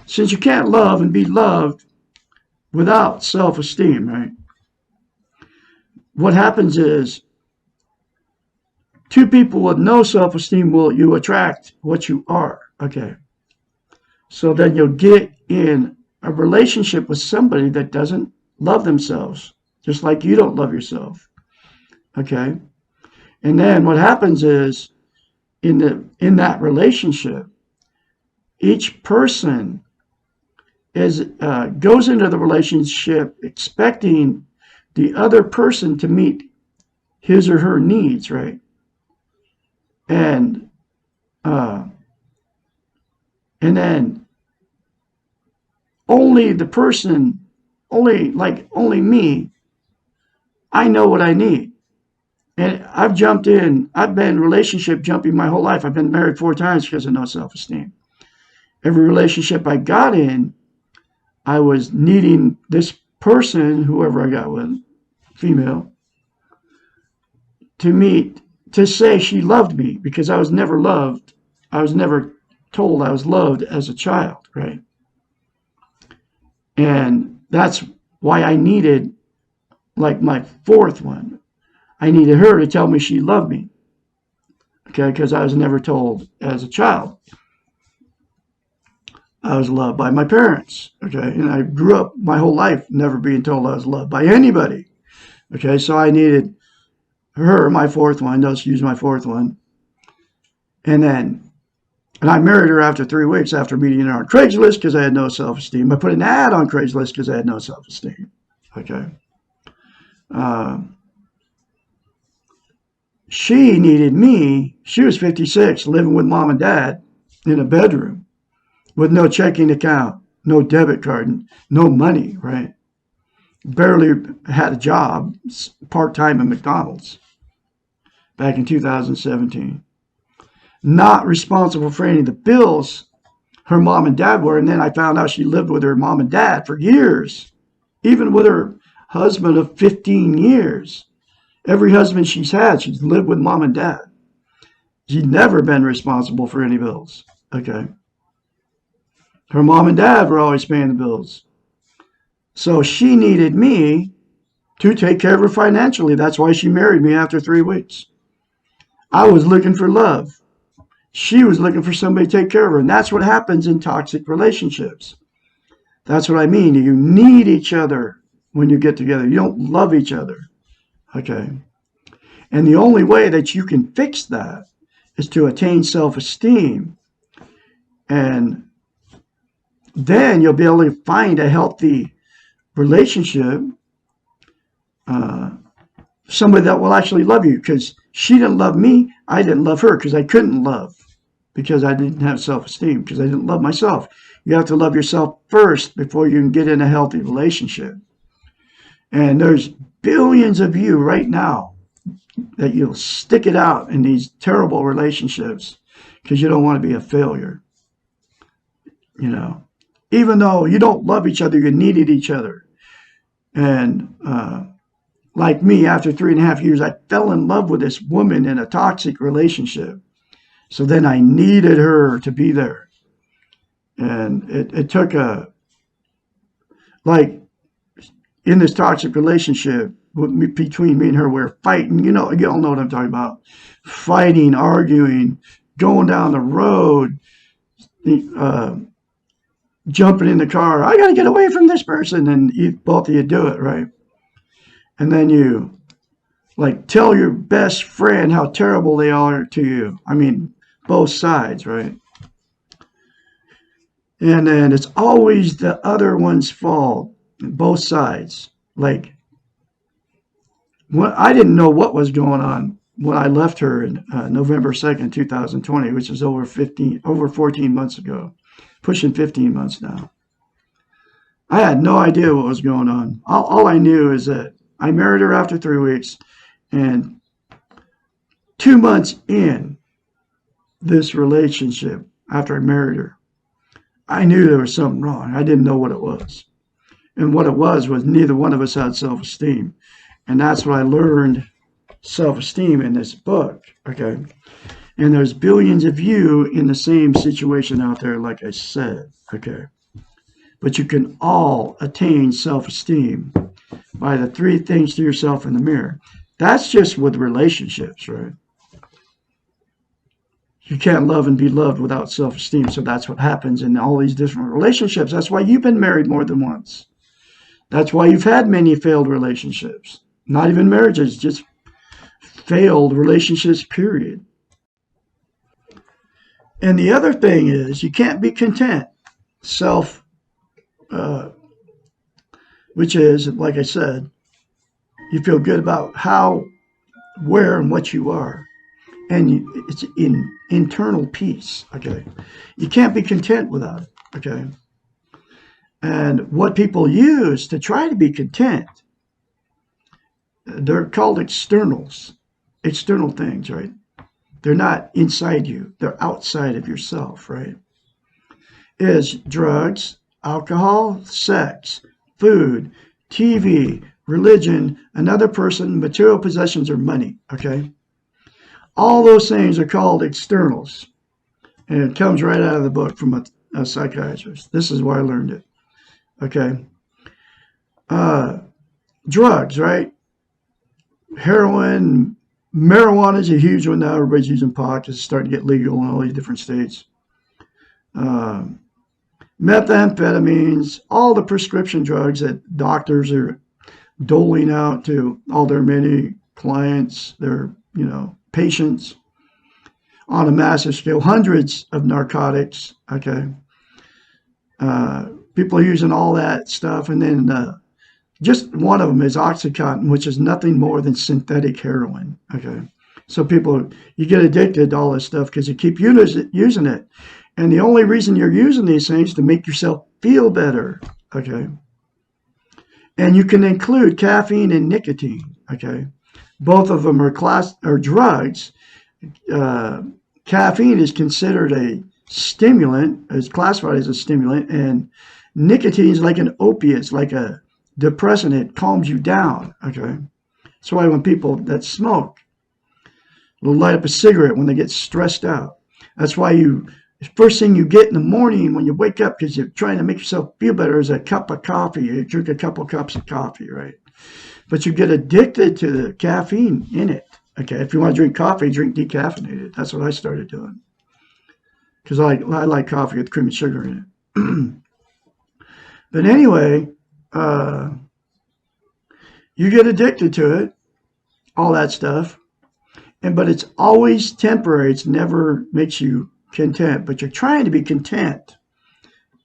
since you can't love and be loved without self-esteem, right? What happens is two people with no self-esteem will you attract what you are. Okay. So then you'll get in a relationship with somebody that doesn't love themselves, just like you don't love yourself. Okay. And then what happens is in that relationship, each person goes into the relationship expecting the other person to meet his or her needs, right? And uh, and then only the person, only me, I know what I need. And I've been relationship jumping my whole life. I've been married 4 times because of no self-esteem. Every relationship I got in, I was needing this person, whoever I got with, female, to say she loved me because I was never loved. I was never told I was loved as a child, right? And that's why I needed, like my 4th one, I needed her to tell me she loved me, okay, because I was never told as a child. I was loved by my parents, okay, and I grew up my whole life never being told I was loved by anybody, okay, so I needed her, my 4th one, let's use my 4th one, and I married her after 3 weeks after meeting her on Craigslist because I had no self-esteem. I put an ad on Craigslist because I had no self-esteem, okay. She needed me. She was 56, living with mom and dad in a bedroom with no checking account, no debit card, no money, right? Barely had a job, part-time at McDonald's back in 2017. Not responsible for any of the bills her mom and dad were. And then I found out she lived with her mom and dad for years, even with her husband of 15 years. Every husband she's had, she's lived with mom and dad. She's never been responsible for any bills. Okay. Her mom and dad were always paying the bills. So she needed me to take care of her financially. That's why she married me after 3 weeks. I was looking for love. She was looking for somebody to take care of her. And that's what happens in toxic relationships. That's what I mean. You need each other when you get together. You don't love each other. Okay. And the only way that you can fix that is to attain self-esteem. And then you'll be able to find a healthy relationship, somebody that will actually love you, because she didn't love me. I didn't love her because I couldn't love, because I didn't have self-esteem, because I didn't love myself. You have to love yourself first before you can get in a healthy relationship. And there's billions of you right now that you'll stick it out in these terrible relationships because you don't want to be a failure. You know, even though you don't love each other, you needed each other. And like me, after 3.5 years, I fell in love with this woman in a toxic relationship. So then I needed her to be there. And it took in this toxic relationship between me and her, we're fighting. You all know what I'm talking about. Fighting, arguing, going down the road, jumping in the car. I got to get away from this person. And both of you do it, right? And then you tell your best friend how terrible they are to you. I mean, both sides, right? And then it's always the other one's fault, both sides. I didn't know what was going on when I left her in November 2nd, 2020, which is over 14 months ago, pushing 15 months now. I had no idea what was going on. All I knew is that I married her after 3 weeks, and 2 months in this relationship, after I married her, I knew there was something wrong. I didn't know what it was. And what it was neither one of us had self-esteem. And that's what I learned, self-esteem, in this book, okay? And there's billions of you in the same situation out there, like I said, okay? but you can all attain self-esteem by the 3 things to yourself in the mirror. That's just with relationships, right? You can't love and be loved without self-esteem. So that's what happens in all these different relationships. That's why you've been married more than once. That's why you've had many failed relationships. Not even marriages, just failed relationships, period. And the other thing is you can't be content. Self, which is, like I said, you feel good about how, where, and what you are. And it's in internal peace, okay? You can't be content without it, okay? And what people use to try to be content, they're called externals, external things, right? They're not inside you, they're outside of yourself, right? Is drugs, alcohol, sex, food, TV, religion, another person, material possessions, or money, okay? All those things are called externals. And it comes right out of the book from a psychiatrist. This is where I learned it. Okay. Drugs, right? Heroin, marijuana is a huge one now. Everybody's using pot because it's starting to get legal in all these different states. Methamphetamines, all the prescription drugs that doctors are doling out to all their many clients, their, patients on a massive scale, hundreds of narcotics, okay? People are using all that stuff, and then just one of them is Oxycontin, which is nothing more than synthetic heroin, okay? So you get addicted to all this stuff because you keep using it. And the only reason you're using these things is to make yourself feel better, okay? And you can include caffeine and nicotine, okay? Both of them are drugs. Caffeine is considered a stimulant, is classified as a stimulant, and nicotine is like an opiate, it's like a depressant. It calms you down, okay? That's why when people that smoke will light up a cigarette when they get stressed out. That's why the first thing you get in the morning when you wake up because you're trying to make yourself feel better is a cup of coffee. You drink a couple cups of coffee, right? But you get addicted to the caffeine in it. Okay, if you want to drink coffee, drink decaffeinated. That's what I started doing. Because I like coffee with cream and sugar in it. But anyway, you get addicted to it, all that stuff. But it's always temporary. It never makes you content. But you're trying to be content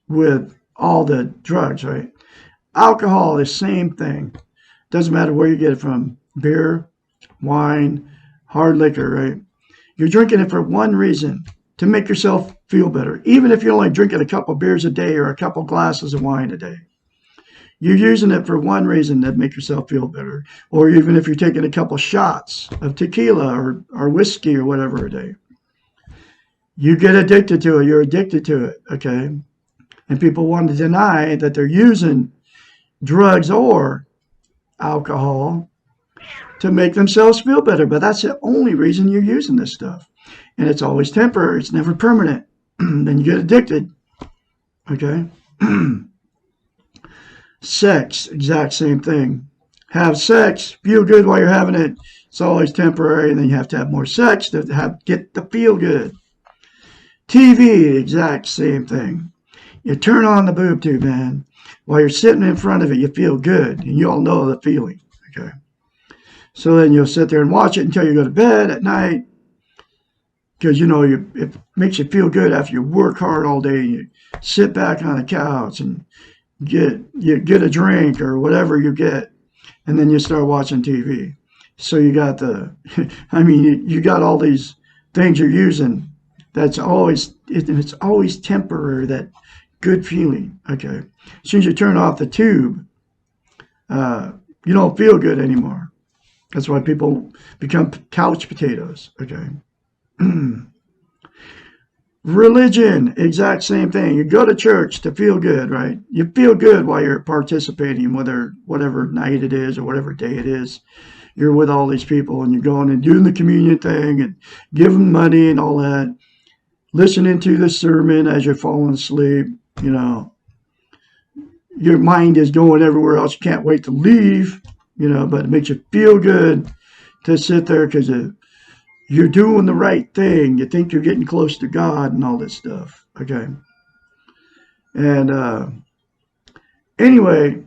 with all the drugs, right? Alcohol, the same thing. Doesn't matter where you get it from. Beer, wine, hard liquor, right? You're drinking it for one reason, to make yourself feel better. Even if you're only drinking a couple beers a day or a couple glasses of wine a day. You're using it for one reason, to make yourself feel better. Or even if you're taking a couple shots of tequila or whiskey or whatever a day. You get addicted to it. You're addicted to it, okay? And people want to deny that they're using drugs or alcohol to make themselves feel better. But that's the only reason you're using this stuff. And it's always temporary. It's never permanent. Then you get addicted. Okay? Sex, exact same thing. Have sex, feel good while you're having it. It's always temporary. And then you have to have more sex to get the feel good. TV, exact same thing. You turn on the boob tube, man. While you're sitting in front of it, you feel good. And you all know the feeling. Okay? So then you'll sit there and watch it until you go to bed at night. Because, it makes you feel good after you work hard all day. You sit back on the couch and you get a drink or whatever you get. And then you start watching TV. So you got you got all these things you're using. It's always temporary, that good feeling. Okay. As soon as you turn off the tube, you don't feel good anymore. That's why people become couch potatoes. Okay. Religion, exact same thing. You go to church to feel good, right? You feel good while you're participating, whatever night it is or whatever day it is. You're with all these people and you're going and doing the communion thing and giving money and all that. Listening to the sermon as you're falling asleep, your mind is going everywhere else. You can't wait to leave, but it makes you feel good to sit there because you're doing the right thing. You think you're getting close to God and all this stuff. Okay. And anyway,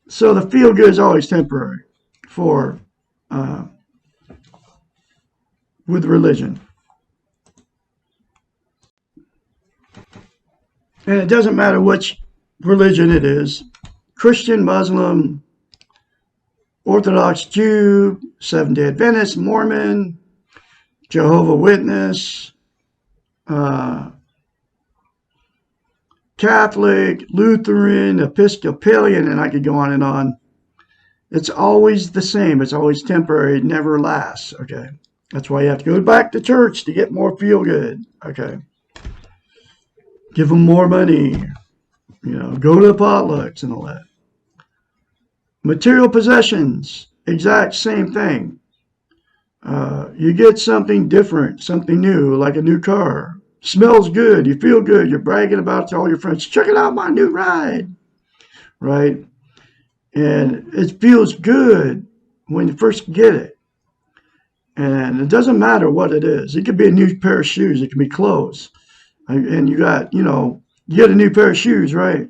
so the feel good is always temporary for uh, with religion. And it doesn't matter which religion it is, Christian, Muslim, Orthodox Jew, Seventh-day Adventist, Mormon, Jehovah Witness, uh, Catholic, Lutheran, Episcopalian, and I could go on and on. It's always the same. It's always temporary. It never lasts. Okay. That's why you have to go back to church to get more feel good. Okay. Give them more money. Go to the potlucks and all that. Material possessions, exact same thing. You get something different, something new, like a new car. Smells good. You feel good. You're bragging about it to all your friends. Check it out, my new ride. Right? And it feels good when you first get it. And it doesn't matter what it is. It could be a new pair of shoes. It can be clothes. And you got, you get a new pair of shoes, right?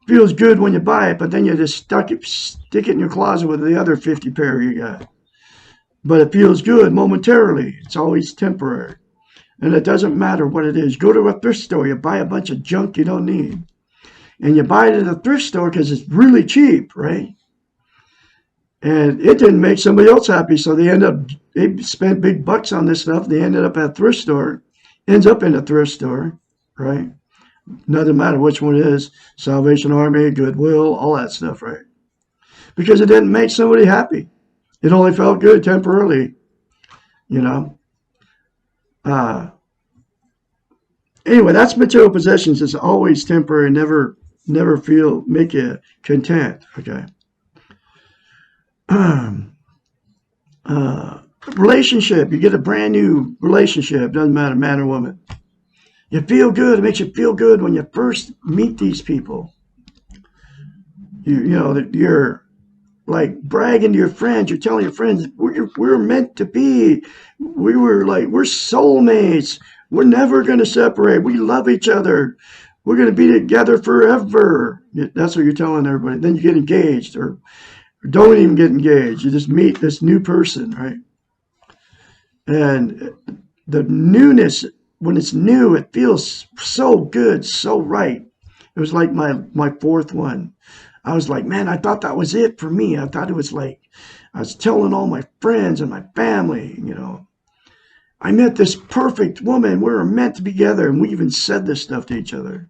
Feels good when you buy it, but then you just stick it in your closet with the other 50 pair you got. But it feels good momentarily. It's always temporary. And it doesn't matter what it is. Go to a thrift store. You buy a bunch of junk you don't need. And you buy it at a thrift store because it's really cheap, right? And it didn't make somebody else happy. So they spent big bucks on this stuff. They ended up at a thrift store. Ends up in a thrift store, right? Doesn't matter which one it is. Salvation Army, Goodwill, all that stuff, right? Because it didn't make somebody happy. It only felt good temporarily, you know. Anyway, that's material possessions. It's always temporary. Never make you content. Okay. Relationship. You get a brand new relationship. Doesn't matter, man or woman. You feel good. It makes you feel good when you first meet these people. You know that you're like bragging to your friends. You're telling your friends we're meant to be. We're soulmates. We're never going to separate. We love each other. We're going to be together forever. That's what you're telling everybody. Then you get engaged or don't even get engaged. You just meet this new person, right? And the newness, when it's new, it feels so good, so right. It was like my fourth one. I was like, man, I thought that was it for me. I thought it was like, I was telling all my friends and my family, you know, I met this perfect woman. We were meant to be together. And we even said this stuff to each other.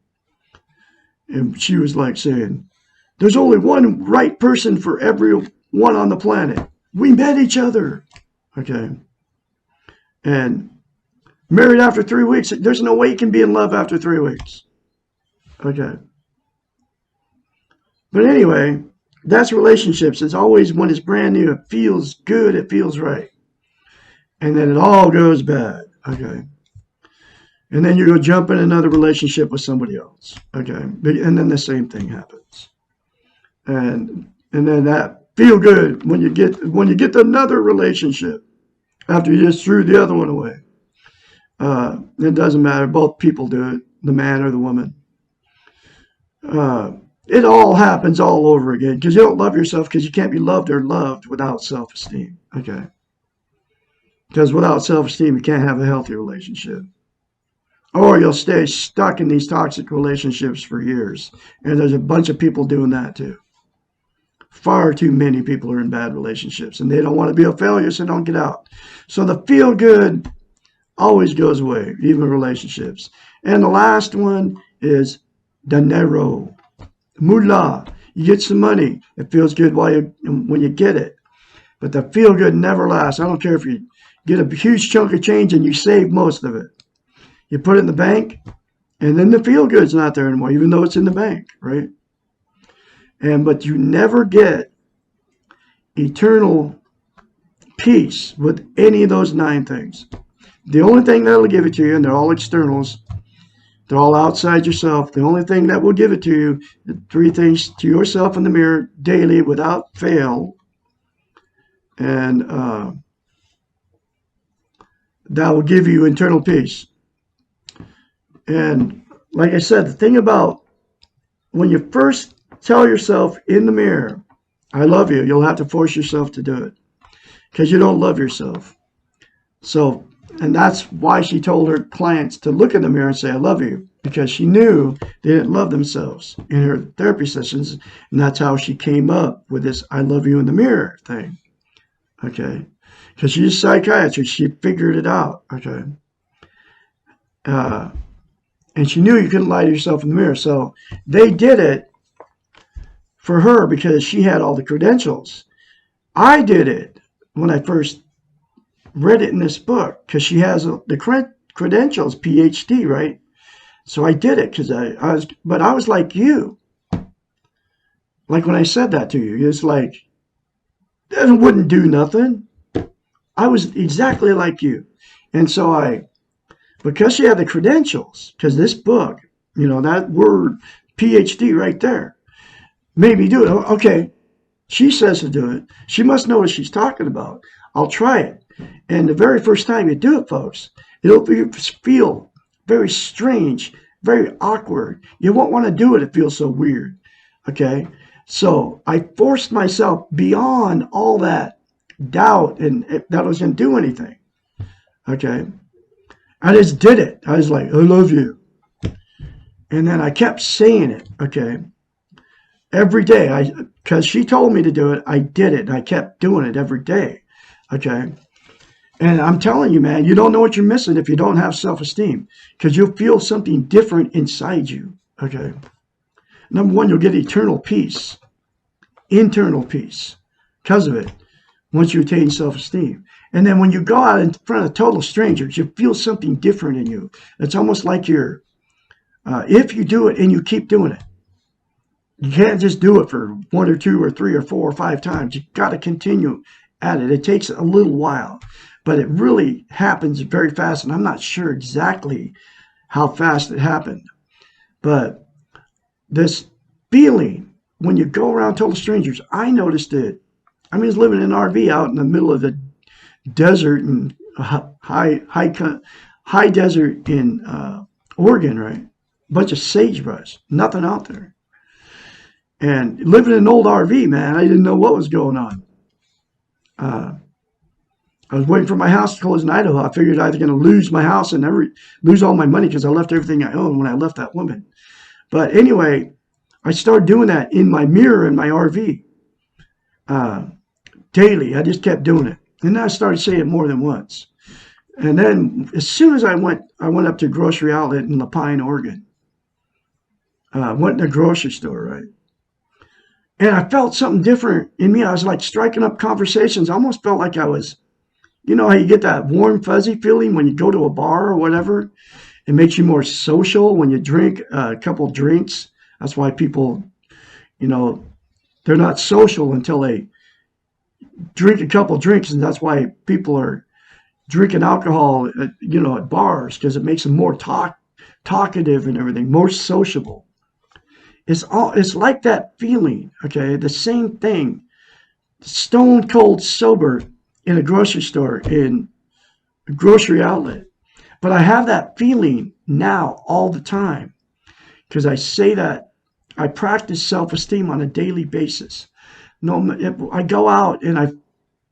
And she was like saying, there's only one right person for everyone on the planet. We met each other. Okay. And married after 3 weeks. There's no way you can be in love after 3 weeks. Okay. But anyway, that's relationships. It's always when it's brand new, it feels good, it feels right. And then it all goes bad. Okay. And then you go jump in another relationship with somebody else. Okay. And then the same thing happens. And then that feel good when you get to another relationship after you just threw the other one away. It doesn't matter. Both people do it, the man or the woman. It all happens all over again because you don't love yourself because you can't be loved or loved without self-esteem. Okay. Because without self-esteem, you can't have a healthy relationship. Or you'll stay stuck in these toxic relationships for years. And there's a bunch of people doing that too. Far too many people are in bad relationships and they don't want to be a failure, so don't get out. So the feel good always goes away, even relationships. And the last one is dinero, moolah. You get some money. It feels good when you get it. But the feel good never lasts. I don't care if you get a huge chunk of change and you save most of it. You put it in the bank, and then the feel good's not there anymore, even though it's in the bank, right? But you never get eternal peace with any of those 9 things. The only thing that'll give it to you, and they're all externals, They're all outside yourself. The only thing that will give it to you, the three things to yourself in the mirror daily without fail. And that will give you internal peace. And like I said, the thing about when you first tell yourself in the mirror, I love you, you'll have to force yourself to do it because you don't love yourself. So, and that's why she told her clients to look in the mirror and say, I love you, because she knew they didn't love themselves in her therapy sessions. And that's how she came up with this I love you in the mirror thing. Okay. Because she's a psychiatrist. She figured it out. Okay. And she knew you couldn't lie to yourself in the mirror. So they did it for her because she had all the credentials. I did it when I first read it in this book because she has the credentials, PhD, right? So I did it because I was like you. Like when I said that to you, it's like, it wouldn't do nothing. I was exactly like you. And so because she had the credentials, because this book, that word PhD right there, made me do it. Okay, she says to do it. She must know what she's talking about. I'll try it. And the very first time you do it, folks, it'll feel very strange, very awkward. You won't want to do it. It feels so weird. Okay? So I forced myself beyond all that doubt and that I was going to do anything. Okay? I just did it. I was like, I love you. And then I kept saying it. Okay? Every day. Because she told me to do it, I did it. And I kept doing it every day. Okay? And I'm telling you, man, you don't know what you're missing if you don't have self-esteem, because you'll feel something different inside you. Okay. Number one, you'll get eternal peace, internal peace, because of it, once you attain self-esteem. And then when you go out in front of total strangers, you feel something different in you. It's almost like if you do it and you keep doing it, you can't just do it for 1 or 2 or 3 or 4 or 5 times. You got to continue at it. It takes a little while. But it really happens very fast, and I'm not sure exactly how fast it happened. But this feeling, when you go around total strangers, I noticed it. I mean, I was living in an RV out in the middle of the desert and high desert in Oregon, right? A bunch of sagebrush, nothing out there. And living in an old RV, man, I didn't know what was going on. I was waiting for my house to close in Idaho. I figured I was going to lose my house and lose all my money because I left everything I owned when I left that woman. But anyway, I started doing that in my mirror in my RV daily. I just kept doing it. And then I started saying it more than once. And then as soon as I went up to a grocery outlet in La Pine, Oregon. Went in a grocery store, right? And I felt something different in me. I was like striking up conversations. I almost felt like I was, you know how you get that warm, fuzzy feeling when you go to a bar or whatever? It makes you more social when you drink a couple drinks. That's why people, they're not social until they drink a couple drinks. And that's why people are drinking alcohol, at bars, because it makes them more talkative and everything, more sociable. It's like that feeling, okay? The same thing, stone cold sober in a grocery store, in a grocery outlet. But I have that feeling now all the time because I say that I practice self-esteem on a daily basis. No, I go out and I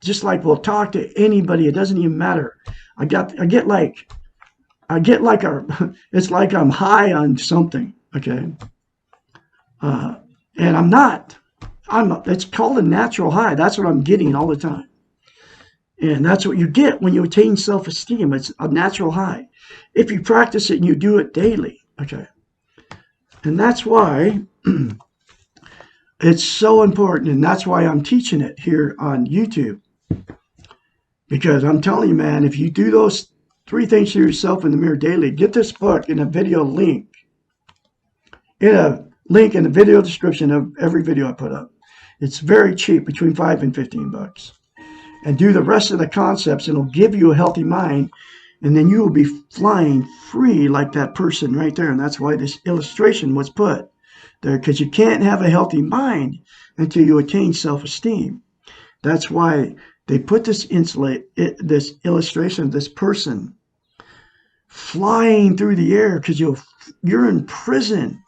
just will talk to anybody. It doesn't even matter. It's like I'm high on something, okay? And I'm not. It's called a natural high. That's what I'm getting all the time. And that's what you get when you attain self-esteem. It's a natural high. If you practice it and you do it daily, okay? And that's why it's so important. And that's why I'm teaching it here on YouTube. Because I'm telling you, man, if you do those 3 things to yourself in the mirror daily, get this book in a video link. In a link in the video description of every video I put up. It's very cheap, between $5 and $15. And do the rest of the concepts, and it'll give you a healthy mind. and then you will be flying free like that person right there. And that's why this illustration was put there, because you can't have a healthy mind until you attain self-esteem. That's why they put this illustration of this person flying through the air, because you're in prison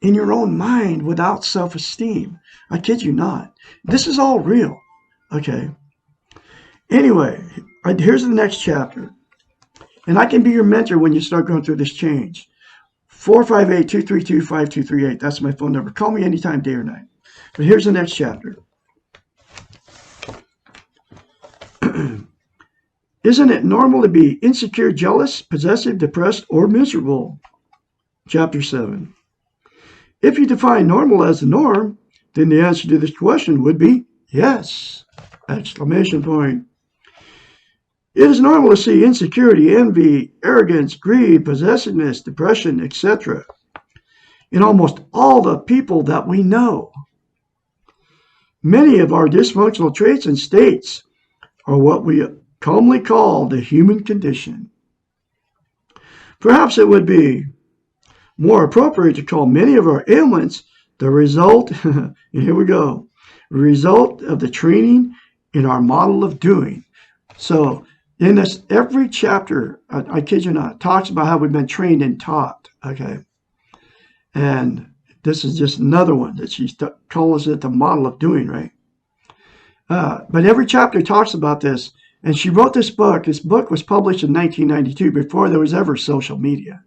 in your own mind without self-esteem. I kid you not. This is all real. Okay. Anyway, here's the next chapter. And I can be your mentor when you start going through this change. 458-232-5238. That's my phone number. Call me anytime, day or night. But here's the next chapter. Isn't it normal to be insecure, jealous, possessive, depressed, or miserable? Chapter 7. If you define normal as the norm, then the answer to this question would be yes! Exclamation point. It is normal to see insecurity, envy, arrogance, greed, possessiveness, depression, etc. in almost all the people that we know. Many of our dysfunctional traits and states are what we commonly call the human condition. Perhaps it would be more appropriate to call many of our ailments the result, and here we go, result of the training in our model of doing. So in this, every chapter, I kid you not, talks about how we've been trained and taught, okay? And this is just another one that she calls it the model of doing, right? But every chapter talks about this. And she wrote this book. This book was published in 1992, before there was ever social media.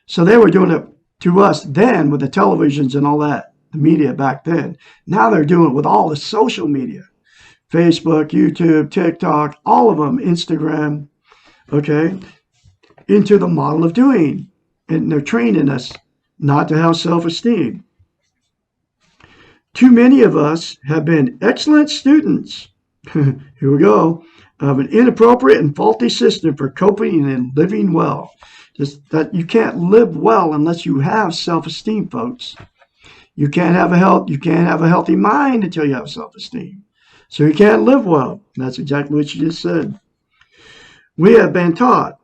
So they were doing it to us then with the televisions and all that, the media back then. Now they're doing it with all the social media. Facebook, YouTube, TikTok, all of them, Instagram, okay, into the model of doing. And they're training us not to have self-esteem. Too many of us have been excellent students, here we go, of an inappropriate and faulty system for coping and living well. Just that you can't live well unless you have self-esteem, folks. You can't have a healthy mind until you have self-esteem. So you can't live well. That's exactly what she just said. We have been taught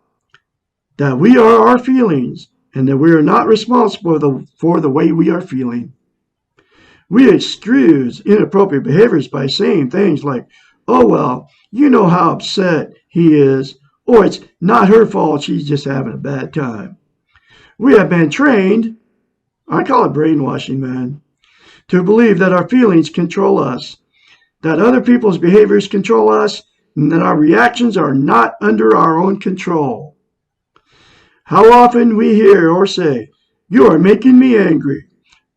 that we are our feelings and that we are not responsible for the way we are feeling. We excuse inappropriate behaviors by saying things like, oh, well, you know how upset he is, or it's not her fault, she's just having a bad time. We have been trained, I call it brainwashing, man, to believe that our feelings control us, that other people's behaviors control us, and that our reactions are not under our own control. How often we hear or say, you are making me angry,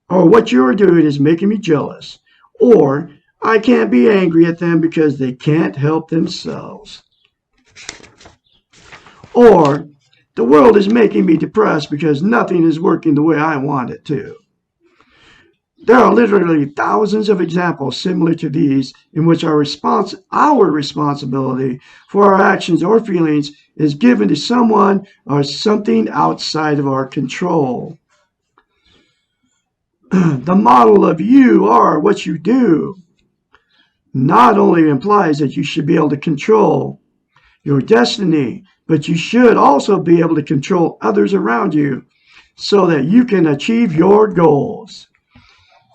or what you are doing is making me jealous, or I can't be angry at them because they can't help themselves. Or the world is making me depressed because nothing is working the way I want it to. There are literally thousands of examples similar to these in which our responsibility for our actions or feelings is given to someone or something outside of our control. The model of you are what you do not only implies that you should be able to control your destiny, but you should also be able to control others around you so that you can achieve your goals.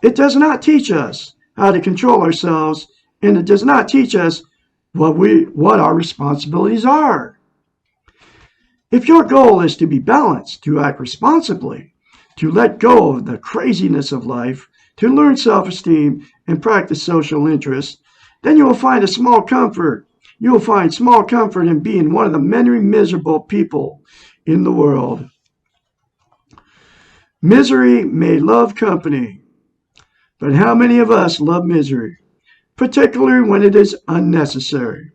It does not teach us how to control ourselves, and it does not teach us what our responsibilities are. If your goal is to be balanced, to act responsibly, to let go of the craziness of life, to learn self-esteem and practice social interest, then you will find small comfort in being one of the many miserable people in the world. Misery may love company, but how many of us love misery, particularly when it is unnecessary?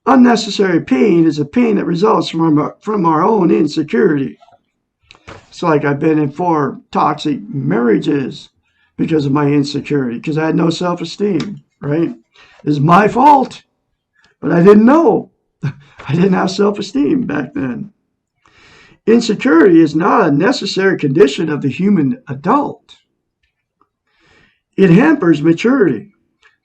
Unnecessary pain is a pain that results from our own insecurity. It's like I've been in 4 toxic marriages because of my insecurity, because I had no self-esteem, right? It's my fault, but I didn't know. I didn't have self-esteem back then. Insecurity is not a necessary condition of the human adult. It hampers maturity,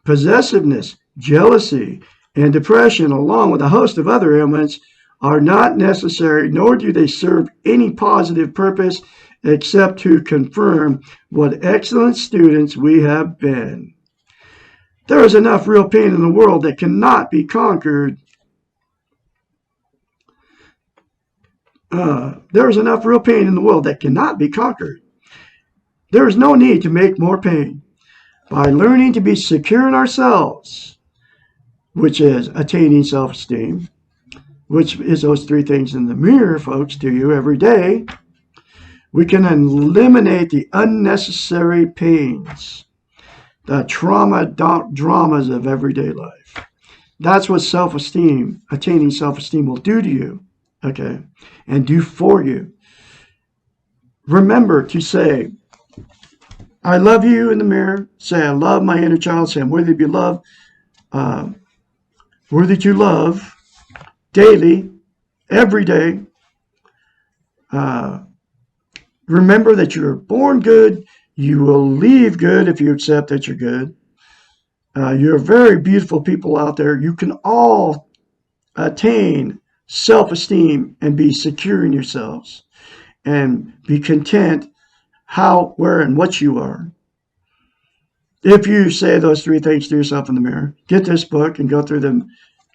possessiveness, jealousy, and depression, along with a host of other ailments, are not necessary, nor do they serve any positive purpose except to confirm what excellent students we have been. There is enough real pain in the world that cannot be conquered. There is enough real pain in the world that cannot be conquered. There is no need to make more pain. By learning to be secure in ourselves, which is attaining self-esteem, which is those three things in the mirror, folks, to you every day, we can eliminate the unnecessary pains, the dramas of everyday life. That's what self-esteem, attaining self-esteem will do to you, okay, and do for you. Remember to say, I love you in the mirror. Say, I love my inner child. Say, I'm worthy to be loved, worthy to love daily, every day. Remember that you're born good. You will leave good if you accept that you're good. You're very beautiful people out there. You can all attain self-esteem and be secure in yourselves and be content how, where, and what you are. If you say those three things to yourself in the mirror, get this book and go through them.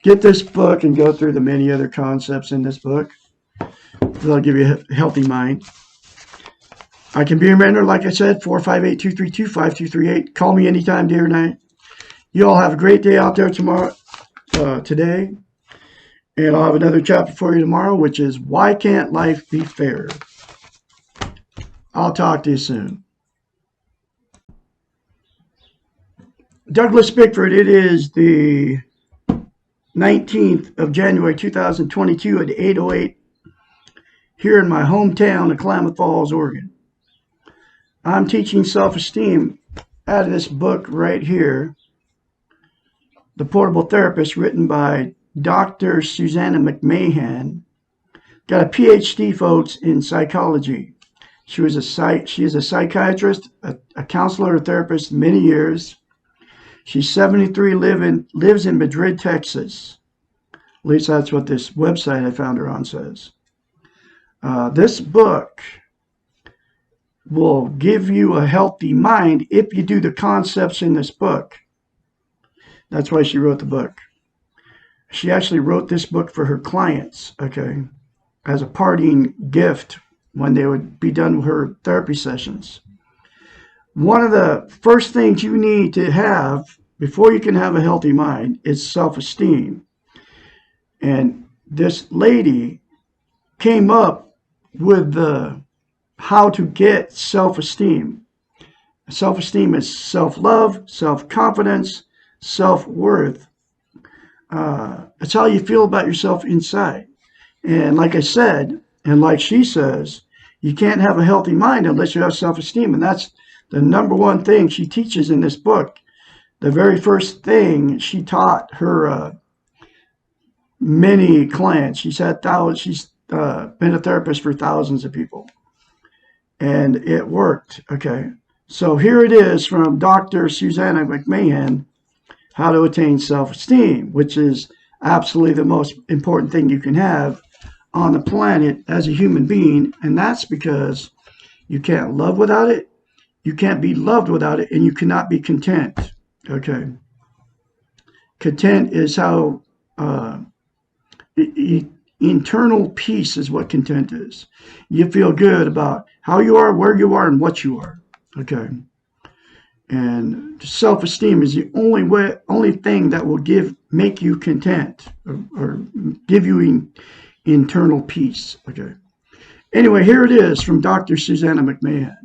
Get this book and go through the many other concepts in this book. That'll give you a healthy mind. I can be your mentor, like I said, 458-232-5238. Call me anytime, day or night. You all have a great day out there today. And I'll have another chapter for you tomorrow, which is Why Can't Life Be Fair? I'll talk to you soon. Douglas Bickford, it is the 19th of January 2022 at 8:08 here in my hometown of Klamath Falls, Oregon. I'm teaching self-esteem out of this book right here, The Portable Therapist, written by Dr. Susanna McMahon. Got a PhD, folks, in psychology. She is a psychiatrist, a counselor, a therapist, many years. She's 73, lives in Madrid, Texas. At least that's what this website I found her on says. This book will give you a healthy mind if you do the concepts in this book. That's why she wrote the book. She actually wrote this book for her clients, okay, as a parting gift when they would be done with her therapy sessions. One of the first things you need to have before you can have a healthy mind is self-esteem. And this lady came up with how to get self-esteem. Self-esteem is self-love, self-confidence, self-worth. It's how you feel about yourself inside. And like I said, and like she says, you can't have a healthy mind unless you have self-esteem. And that's the number one thing she teaches in this book. The very first thing she taught her many clients. She's been a therapist for thousands of people. And it worked. Okay. So here it is from Dr. Susanna McMahon, How to Attain Self-Esteem, which is absolutely the most important thing you can have on the planet as a human being. And that's because you can't love without it, you can't be loved without it, and you cannot be content. Okay. Content is how internal peace is what content is. You feel good about how you are, where you are, and what you are. Okay. And self-esteem is the only thing that will make you content or give you internal peace. Okay. Anyway, here it is from Dr. Susanna McMahon,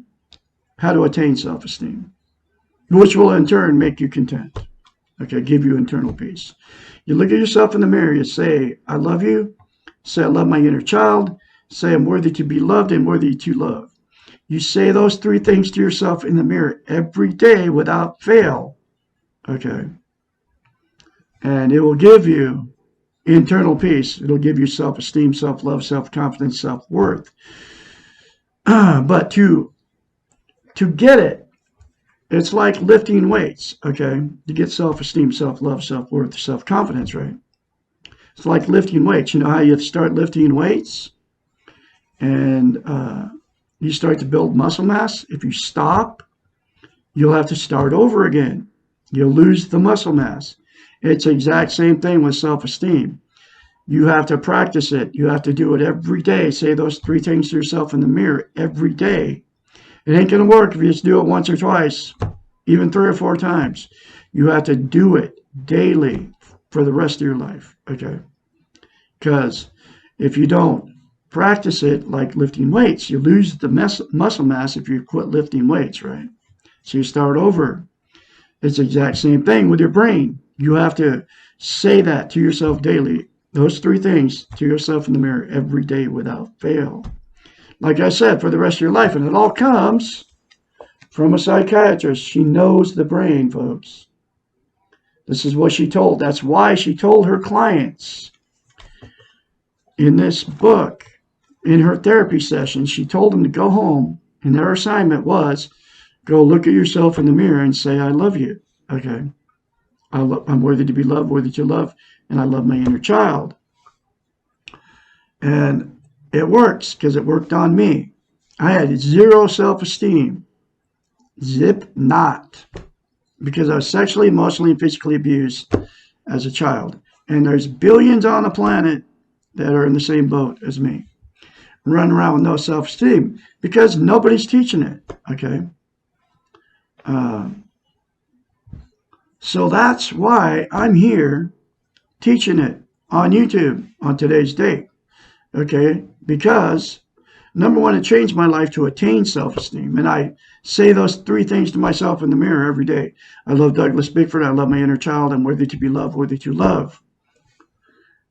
How to Attain Self-Esteem, which will in turn make you content. Okay, give you internal peace. You look at yourself in the mirror, you say, I love you. Say, I love my inner child. Say, I'm worthy to be loved and worthy to love. You say those three things to yourself in the mirror every day without fail. Okay. And it will give you internal peace. It'll give you self-esteem, self-love, self-confidence, self-worth. But to get it, it's like lifting weights, okay? To get self-esteem, self-love, self-worth, self-confidence, right? It's like lifting weights. You know how you start lifting weights and you start to build muscle mass? If you stop, you'll have to start over again. You'll lose the muscle mass. It's the exact same thing with self-esteem. You have to practice it. You have to do it every day. Say those 3 things to yourself in the mirror every day. It ain't going to work if you just do it once or twice, even 3 or 4 times. You have to do it daily for the rest of your life, okay? Because if you don't practice it like lifting weights, you lose the muscle mass if you quit lifting weights, right? So you start over. It's the exact same thing with your brain. You have to say that to yourself daily. Those 3 things to yourself in the mirror every day without fail. Like I said, for the rest of your life. And it all comes from a psychiatrist. She knows the brain, folks. This is what she told. That's why she told her clients in this book, in her therapy session, she told them to go home. And their assignment was, go look at yourself in the mirror and say, I love you. Okay. I'm worthy to be loved, worthy to love, and I love my inner child. And it works because it worked on me. I had 0 self-esteem. Zip not. Because I was sexually, emotionally, and physically abused as a child. And there's billions on the planet that are in the same boat as me. Run around with no self-esteem because nobody's teaching it. Okay. So that's why I'm here teaching it on YouTube on today's date. Okay, because number 1, it changed my life to attain self-esteem. And I say those 3 things to myself in the mirror every day. I love Douglas Bickford. I love my inner child. I'm worthy to be loved, worthy to love.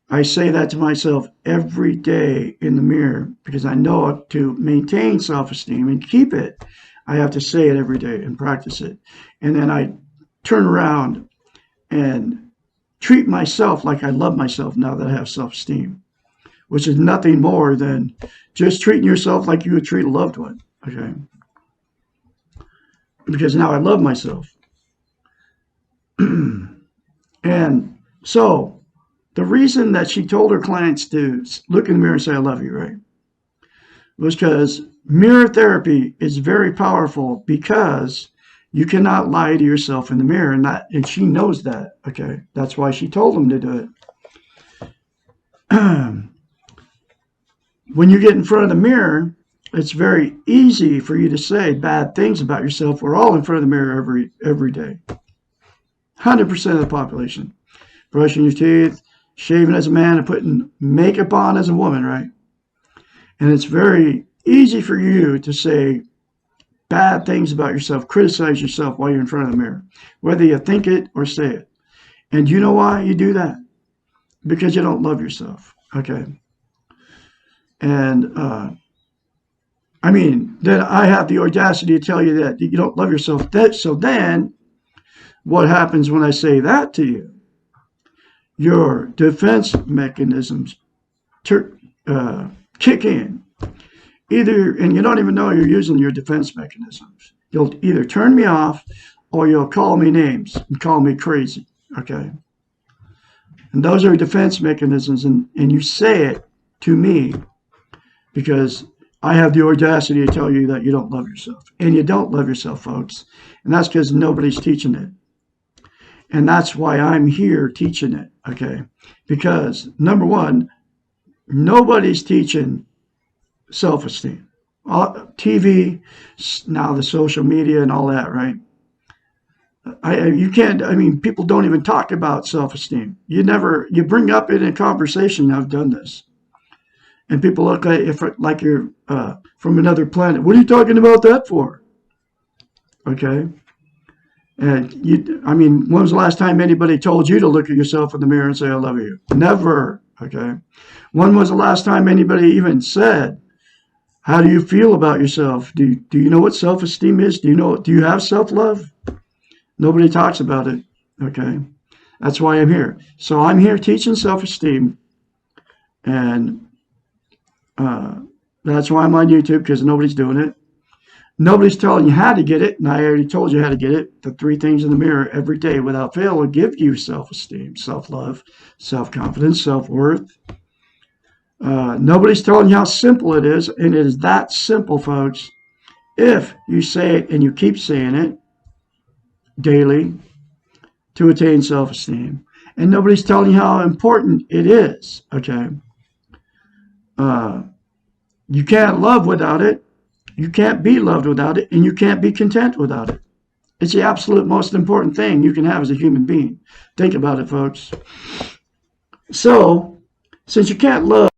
I say that to myself every day in the mirror because I know to maintain self-esteem and keep it, I have to say it every day and practice it. And then I turn around and treat myself like I love myself now that I have self-esteem, which is nothing more than just treating yourself like you would treat a loved one, okay? Because now I love myself. And so the reason that she told her clients to look in the mirror and say, I love you, right, was because mirror therapy is very powerful because you cannot lie to yourself in the mirror, and she knows that, okay? That's why she told them to do it. When you get in front of the mirror, it's very easy for you to say bad things about yourself. We're all in front of the mirror every day. 100% of the population. Brushing your teeth, shaving as a man, and putting makeup on as a woman, right? And it's very easy for you to say bad things about yourself, criticize yourself while you're in front of the mirror, whether you think it or say it. And you know why you do that? Because you don't love yourself, okay? And then I have the audacity to tell you that you don't love yourself. So then what happens when I say that to you? Your defense mechanisms kick in. And you don't even know you're using your defense mechanisms. You'll either turn me off or you'll call me names and call me crazy, okay? And those are defense mechanisms, and you say it to me because I have the audacity to tell you that you don't love yourself. And you don't love yourself, folks. And that's because nobody's teaching it. And that's why I'm here teaching it, okay? Because, number 1, nobody's teaching self-esteem. TV, now the social media and all that, right? People don't even talk about self-esteem. You bring up it in conversation. I've done this. And people look at it like you're from another planet. What are you talking about that for? Okay. And when was the last time anybody told you to look at yourself in the mirror and say, I love you? Never. Okay. When was the last time anybody even said, how do you feel about yourself? Do you know what self-esteem is? Do you have self-love? Nobody talks about it. Okay. That's why I'm here. So I'm here teaching self-esteem. And that's why I'm on YouTube, because nobody's doing it. Nobody's telling you how to get it, and I already told you how to get it. The three things in the mirror every day without fail will give you self-esteem, self-love, self-confidence, self-worth. Nobody's telling you how simple it is, and it is that simple, folks. If you say it and you keep saying it daily to attain self-esteem. And nobody's telling you how important it is, okay? Uh, you can't love without it. You can't be loved without it, and you can't be content without it. It's the absolute most important thing you can have as a human being. Think about it, folks. So, since you can't love